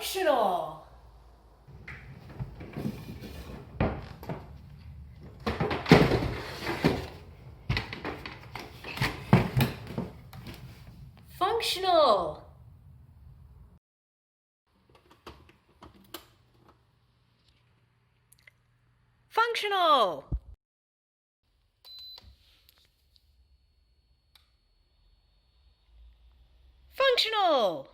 Functional. Functional. Functional. Functional.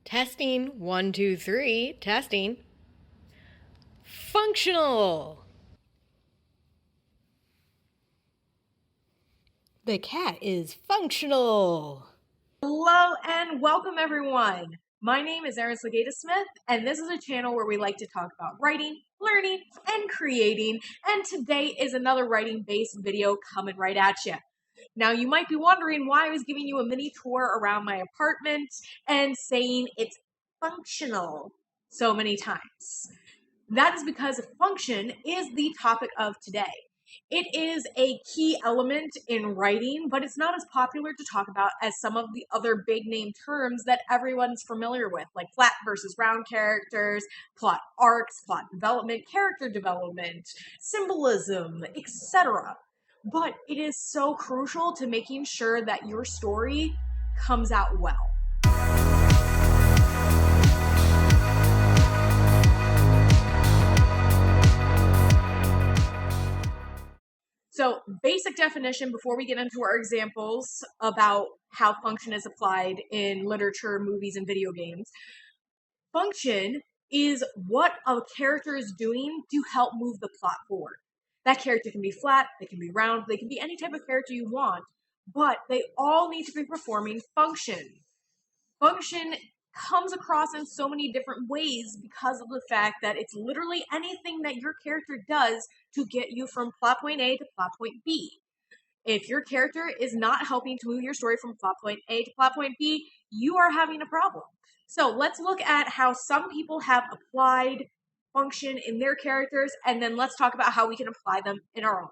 Testing. 1, 2, 3. Testing. Functional. The cat is functional. Hello and welcome everyone. My name is Slegaitis-Smith and this is a channel where we like to talk about writing, learning, and creating. And today is another writing-based video coming right at you. Now you might be wondering why I was giving you a mini tour around my apartment and saying it's functional so many times. That is because function is the topic of today. It is a key element in writing, but it's not as popular to talk about as some of the other big name terms that everyone's familiar with, like flat versus round characters, plot arcs, plot development, character development, symbolism, etc. But it is so crucial to making sure that your story comes out well. So, basic definition before we get into our examples about how function is applied in literature, movies, and video games. Function is what a character is doing to help move the plot forward. That character can be flat, they can be round, they can be any type of character you want, but they all need to be performing function. Function comes across in so many different ways because of the fact that it's literally anything that your character does to get you from plot point A to plot point B. If your character is not helping to move your story from plot point A to plot point B, you are having a problem. So let's look at how some people have applied function in their characters, and then let's talk about how we can apply them in our own.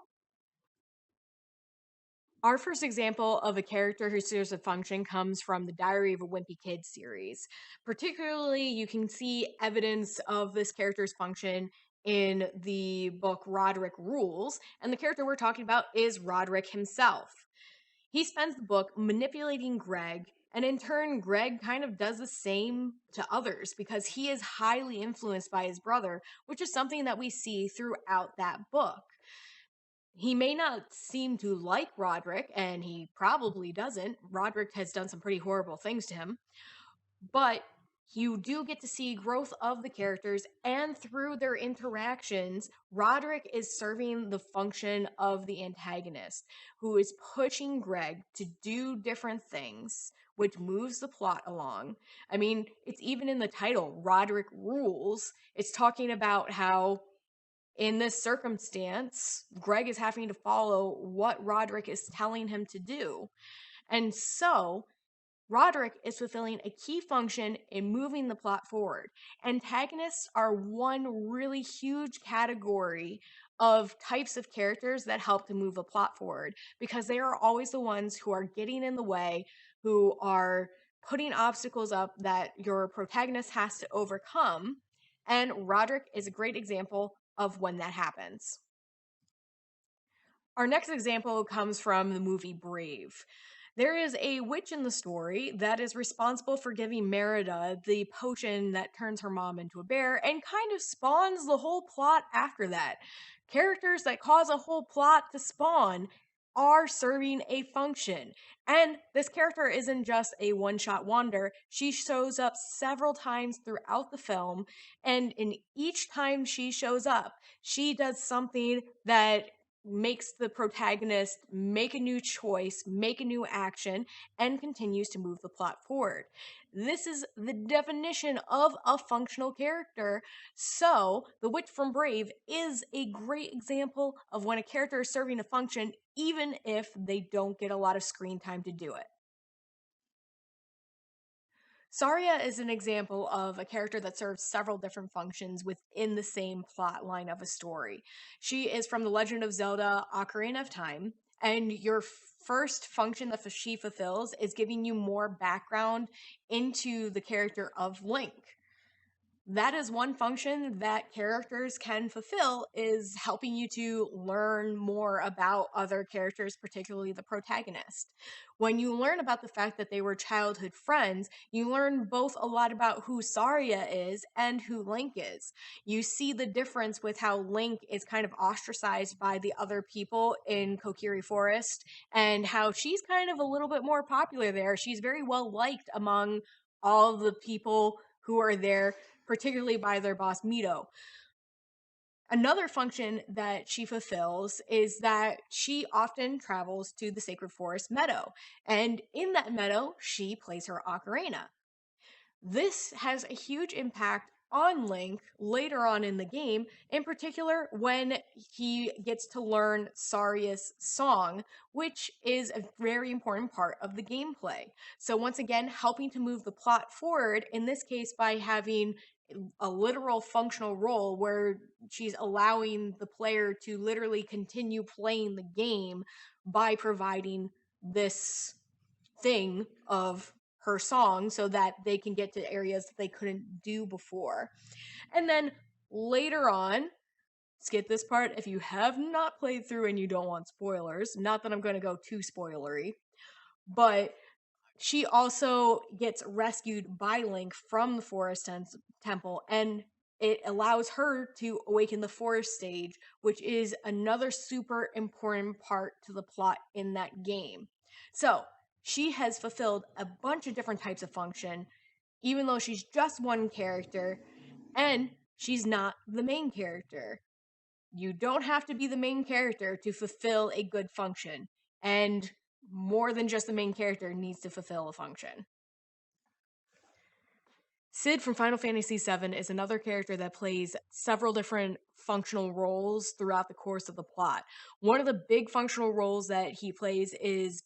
Our first example of a character who serves a function comes from the Diary of a Wimpy Kid series. Particularly, you can see evidence of this character's function in the book Roderick Rules, and the character we're talking about is Roderick himself. He spends the book manipulating Greg, and in turn, Greg kind of does the same to others because he is highly influenced by his brother, which is something that we see throughout that book. He may not seem to like Roderick, and he probably doesn't. Roderick has done some pretty horrible things to him. But you do get to see growth of the characters, and through their interactions, Roderick is serving the function of the antagonist, who is pushing Greg to do different things, which moves the plot along. I mean, it's even in the title, Roderick Rules. It's talking about how in this circumstance, Greg is having to follow what Roderick is telling him to do. And so, Roderick is fulfilling a key function in moving the plot forward. Antagonists are one really huge category of types of characters that help to move a plot forward because they are always the ones who are getting in the way, who are putting obstacles up that your protagonist has to overcome. And Roderick is a great example of when that happens. Our next example comes from the movie Brave. There is a witch in the story that is responsible for giving Merida the potion that turns her mom into a bear and kind of spawns the whole plot after that. Characters that cause a whole plot to spawn are serving a function. And this character isn't just a one-shot wonder. She shows up several times throughout the film, and in each time she shows up, she does something that makes the protagonist make a new choice, make a new action, and continues to move the plot forward. This is the definition of a functional character. So, the witch from Brave is a great example of when a character is serving a function, even if they don't get a lot of screen time to do it. Saria is an example of a character that serves several different functions within the same plot line of a story. She is from The Legend of Zelda: Ocarina of Time, and your first function that she fulfills is giving you more background into the character of Link. That is one function that characters can fulfill, is helping you to learn more about other characters, particularly the protagonist. When you learn about the fact that they were childhood friends, you learn both a lot about who Saria is and who Link is. You see the difference with how Link is kind of ostracized by the other people in Kokiri Forest, and how she's kind of a little bit more popular there. She's very well liked among all the people who are there, particularly by their boss Mito. Another function that she fulfills is that she often travels to the Sacred Forest Meadow, and in that meadow, she plays her ocarina. This has a huge impact on Link later on in the game, in particular when he gets to learn Saria's song, which is a very important part of the gameplay. So once again, helping to move the plot forward, in this case by having a literal functional role where she's allowing the player to literally continue playing the game by providing this thing of her song so that they can get to areas that they couldn't do before. And then later on, skip this part if you have not played through and you don't want spoilers. Not that I'm going to go too spoilery, but she also gets rescued by Link from the Forest Temple, and it allows her to awaken the Forest Stage, which is another super important part to the plot in that game. So, she has fulfilled a bunch of different types of function, even though she's just one character, and she's not the main character. You don't have to be the main character to fulfill a good function, and more than just the main character needs to fulfill a function. Sid from Final Fantasy VII is another character that plays several different functional roles throughout the course of the plot. One of the big functional roles that he plays is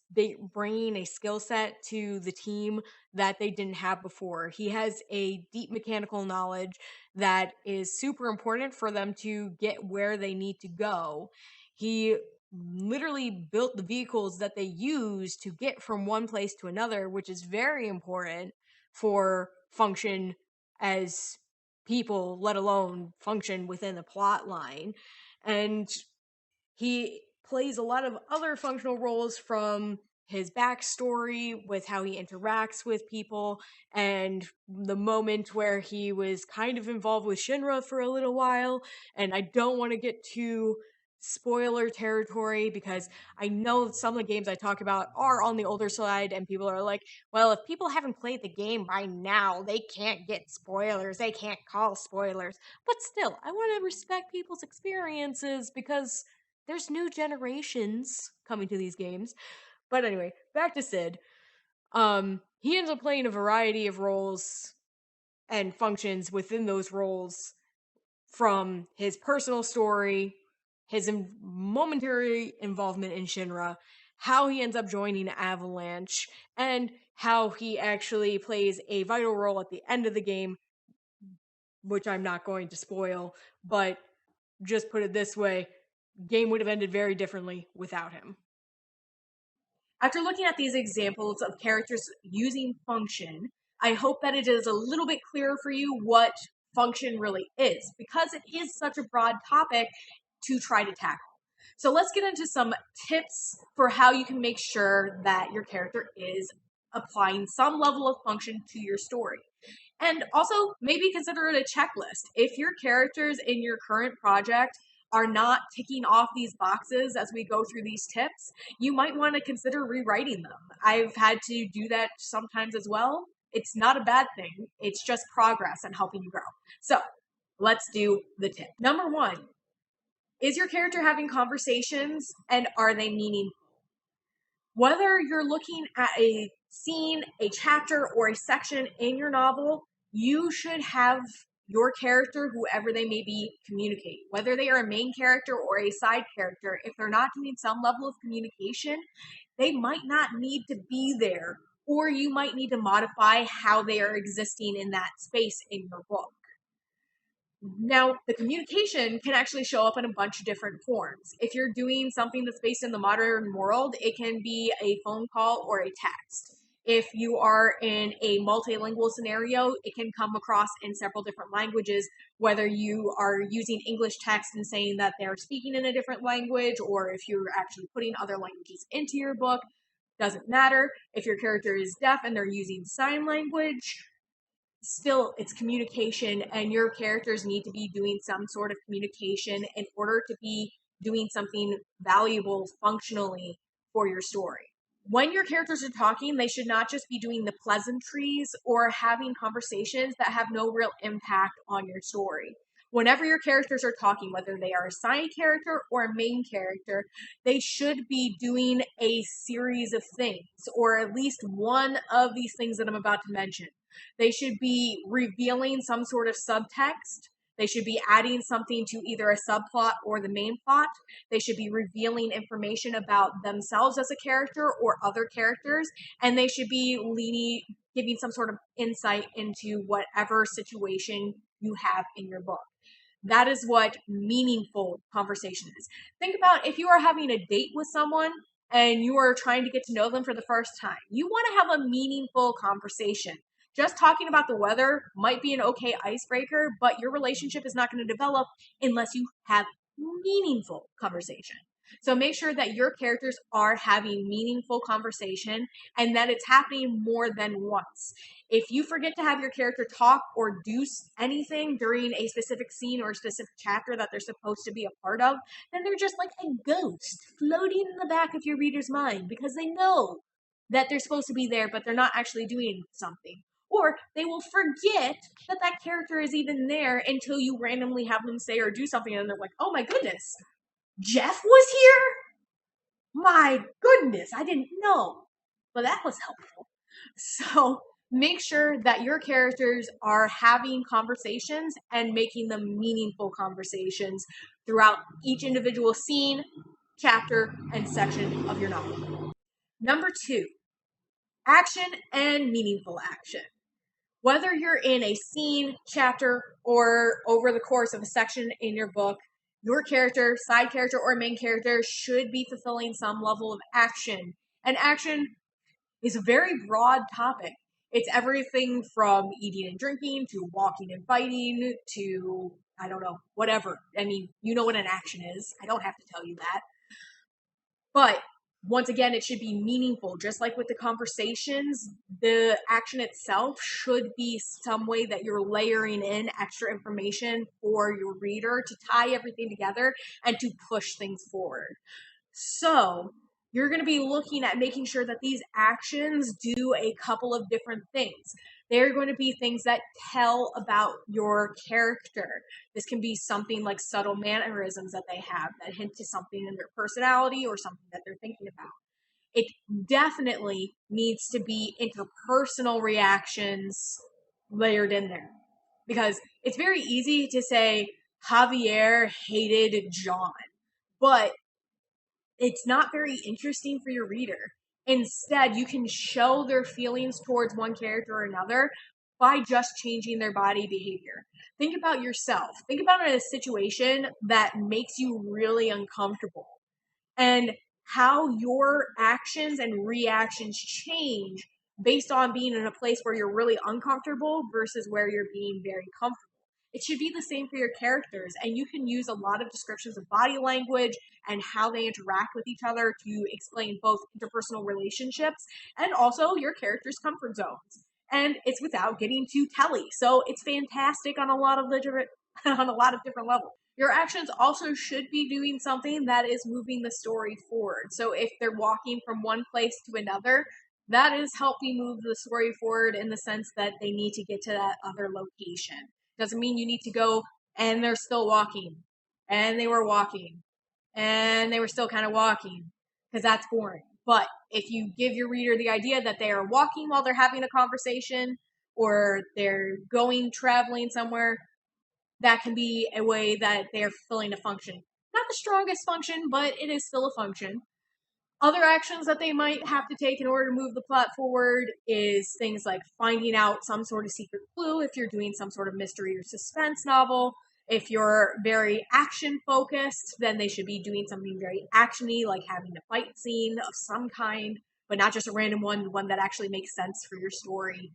bringing a skill set to the team that they didn't have before. He has a deep mechanical knowledge that is super important for them to get where they need to go. He literally built the vehicles that they use to get from one place to another, which is very important for function as people, let alone function within the plot line. And he plays a lot of other functional roles, from his backstory with how he interacts with people, and the moment where he was kind of involved with Shinra for a little while. And I don't want to get too spoiler territory because I know some of the games I talk about are on the older side, and people are like, well, if people haven't played the game by now, they can't get spoilers, they can't call spoilers. But still, I want to respect people's experiences because there's new generations coming to these games. But anyway, back to Sid. He ends up playing a variety of roles and functions within those roles, from his personal story, his momentary involvement in Shinra, how he ends up joining Avalanche, and how he actually plays a vital role at the end of the game, which I'm not going to spoil, but just put it this way, game would have ended very differently without him. After looking at these examples of characters using function, I hope that it is a little bit clearer for you what function really is, because it is such a broad topic to try to tackle. So let's get into some tips for how you can make sure that your character is applying some level of function to your story. And also, maybe consider it a checklist. If your characters in your current project are not ticking off these boxes as we go through these tips, you might want to consider rewriting them. I've had to do that sometimes as well. It's not a bad thing. It's just progress and helping you grow. So let's do the tip. Number one, is your character having conversations, and are they meaningful? Whether you're looking at a scene, a chapter, or a section in your novel, you should have your character, whoever they may be, communicate. Whether they are a main character or a side character, if they're not doing some level of communication, they might not need to be there, or you might need to modify how they are existing in that space in your book. Now, the communication can actually show up in a bunch of different forms. If you're doing something that's based in the modern world, it can be a phone call or a text. If you are in a multilingual scenario, it can come across in several different languages, whether you are using English text and saying that they're speaking in a different language, or if you're actually putting other languages into your book, doesn't matter. If your character is deaf and they're using sign language, still it's communication, and your characters need to be doing some sort of communication in order to be doing something valuable functionally for your story. When your characters are talking, they should not just be doing the pleasantries or having conversations that have no real impact on your story. Whenever your characters are talking, whether they are a side character or a main character, they should be doing a series of things, or at least one of these things that I'm about to mention. They should be revealing some sort of subtext. They should be adding something to either a subplot or the main plot. They should be revealing information about themselves as a character or other characters. And they should be giving some sort of insight into whatever situation you have in your book. That is what meaningful conversation is. Think about if you are having a date with someone and you are trying to get to know them for the first time. You want to have a meaningful conversation. Just talking about the weather might be an okay icebreaker, but your relationship is not going to develop unless you have meaningful conversation. So make sure that your characters are having meaningful conversation and that it's happening more than once. If you forget to have your character talk or do anything during a specific scene or a specific chapter that they're supposed to be a part of, then they're just like a ghost floating in the back of your reader's mind because they know that they're supposed to be there, but they're not actually doing something. Or they will forget that that character is even there until you randomly have them say or do something and they're like, oh my goodness, Jeff was here? My goodness, I didn't know. But that was helpful. So make sure that your characters are having conversations and making them meaningful conversations throughout each individual scene, chapter, and section of your novel. Number 2, action and meaningful action. Whether you're in a scene, chapter, or over the course of a section in your book, your character, side character, or main character should be fulfilling some level of action. And action is a very broad topic. It's everything from eating and drinking to walking and fighting to, I don't know, whatever. I mean, you know what an action is. I don't have to tell you that. But once again, it should be meaningful. Just like with the conversations, the action itself should be some way that you're layering in extra information for your reader to tie everything together and to push things forward. So you're going to be looking at making sure that these actions do a couple of different things. They're going to be things that tell about your character. This can be something like subtle mannerisms that they have that hint to something in their personality or something that they're thinking about. It definitely needs to be interpersonal reactions layered in there. Because it's very easy to say Javier hated John, but it's not very interesting for your reader. Instead, you can show their feelings towards one character or another by just changing their body behavior. Think about yourself. Think about a situation that makes you really uncomfortable and how your actions and reactions change based on being in a place where you're really uncomfortable versus where you're being very comfortable. It should be the same for your characters, and you can use a lot of descriptions of body language and how they interact with each other to explain both interpersonal relationships and also your characters' comfort zones. And it's without getting too telly, so it's fantastic on a lot of different levels. Your actions also should be doing something that is moving the story forward. So if they're walking from one place to another, that is helping move the story forward in the sense that they need to get to that other location. Doesn't mean you need to go and they're still walking, and they were walking, and they were still kind of walking, because that's boring. But if you give your reader the idea that they are walking while they're having a conversation, or they're traveling somewhere, that can be a way that they're fulfilling a function. Not the strongest function, but it is still a function. Other actions that they might have to take in order to move the plot forward is things like finding out some sort of secret clue if you're doing some sort of mystery or suspense novel. If you're very action focused, then they should be doing something very actiony, like having a fight scene of some kind, but not just a random one that actually makes sense for your story.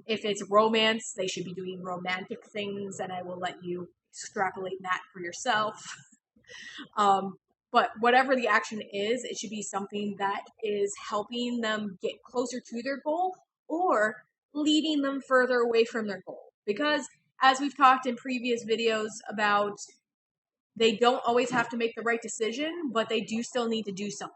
If it's romance, they should be doing romantic things, and I will let you extrapolate that for yourself. But whatever the action is, it should be something that is helping them get closer to their goal or leading them further away from their goal. Because as we've talked in previous videos about, they don't always have to make the right decision, but they do still need to do something.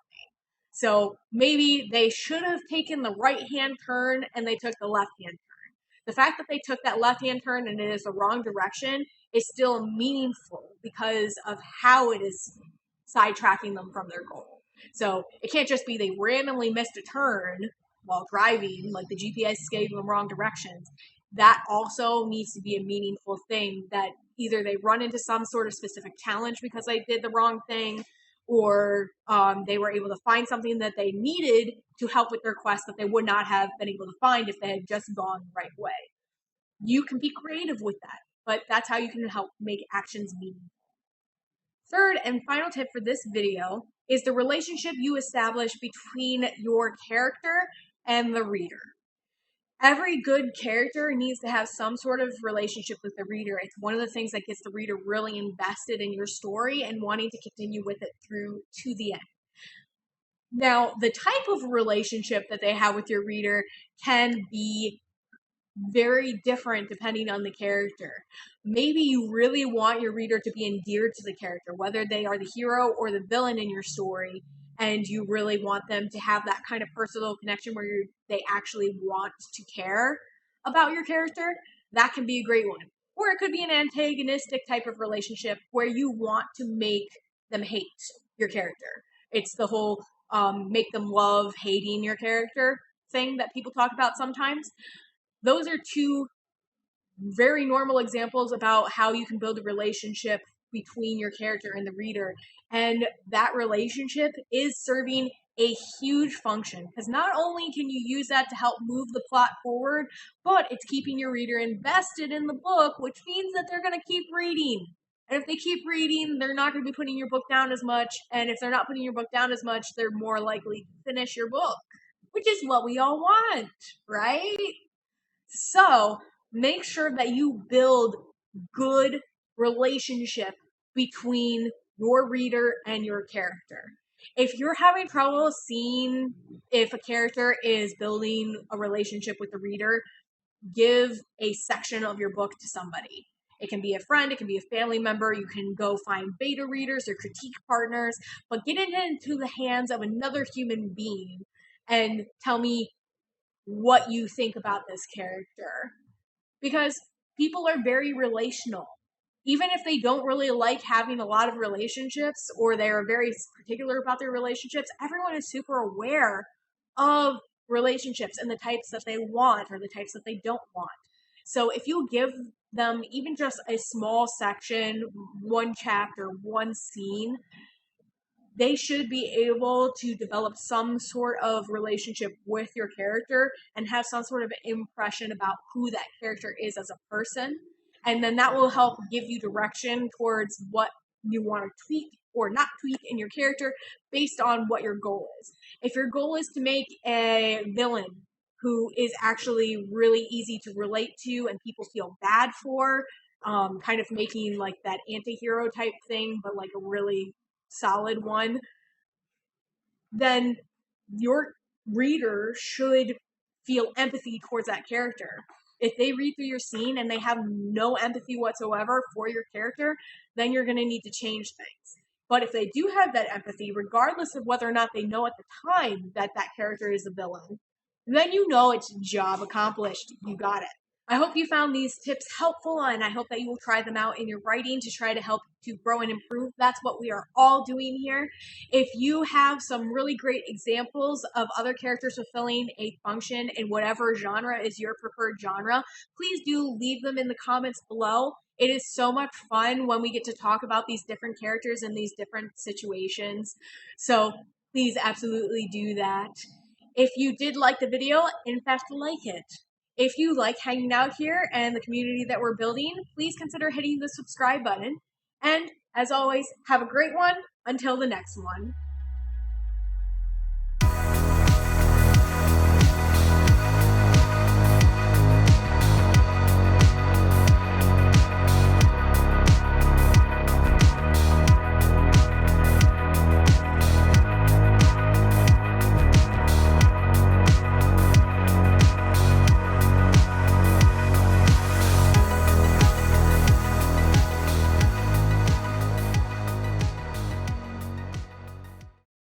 So maybe they should have taken the right-hand turn and they took the left-hand turn. The fact that they took that left-hand turn and it is the wrong direction is still meaningful because of how it is sidetracking them from their goal. So it can't just be they randomly missed a turn while driving, like the GPS gave them wrong directions. That also needs to be a meaningful thing, that either they run into some sort of specific challenge because they did the wrong thing, or they were able to find something that they needed to help with their quest that they would not have been able to find if they had just gone the right way. You can be creative with that, but that's how you can help make actions meaningful. Third and final tip for this video is the relationship you establish between your character and the reader. Every good character needs to have some sort of relationship with the reader. It's one of the things that gets the reader really invested in your story and wanting to continue with it through to the end. Now, the type of relationship that they have with your reader can be very different depending on the character. Maybe you really want your reader to be endeared to the character, whether they are the hero or the villain in your story, and you really want them to have that kind of personal connection where they actually want to care about your character. That can be a great one. Or it could be an antagonistic type of relationship where you want to make them hate your character. It's the whole make them love hating your character thing that people talk about sometimes. Those are two very normal examples about how you can build a relationship between your character and the reader. And that relationship is serving a huge function, because not only can you use that to help move the plot forward, but it's keeping your reader invested in the book, which means that they're going to keep reading. And if they keep reading, they're not going to be putting your book down as much. And if they're not putting your book down as much, they're more likely to finish your book, which is what we all want, right? So make sure that you build good relationship between your reader and your character. If you're having trouble seeing if a character is building a relationship with the reader, give a section of your book to somebody. It can be a friend, it can be a family member, you can go find beta readers or critique partners, but get it into the hands of another human being and tell me what you think about this character. Because people are very relational. Even if they don't really like having a lot of relationships, or they are very particular about their relationships, everyone is super aware of relationships and the types that they want or the types that they don't want. So if you give them even just a small section, one chapter, one scene, they should be able to develop some sort of relationship with your character and have some sort of impression about who that character is as a person. And then that will help give you direction towards what you want to tweak or not tweak in your character based on what your goal is. If your goal is to make a villain who is actually really easy to relate to and people feel bad for, kind of making like that anti-hero type thing, but like a really solid one, then your reader should feel empathy towards that character. If they read through your scene and they have no empathy whatsoever for your character, then you're going to need to change things. But if they do have that empathy, regardless of whether or not they know at the time that that character is a villain, then you know it's job accomplished. You got it. I hope you found these tips helpful, and I hope that you will try them out in your writing to try to help to grow and improve. That's what we are all doing here. If you have some really great examples of other characters fulfilling a function in whatever genre is your preferred genre, please do leave them in the comments below. It is so much fun when we get to talk about these different characters in these different situations. So please absolutely do that. If you did like the video, in fact, like it. If you like hanging out here and the community that we're building, please consider hitting the subscribe button. And as always, have a great one. Until the next one.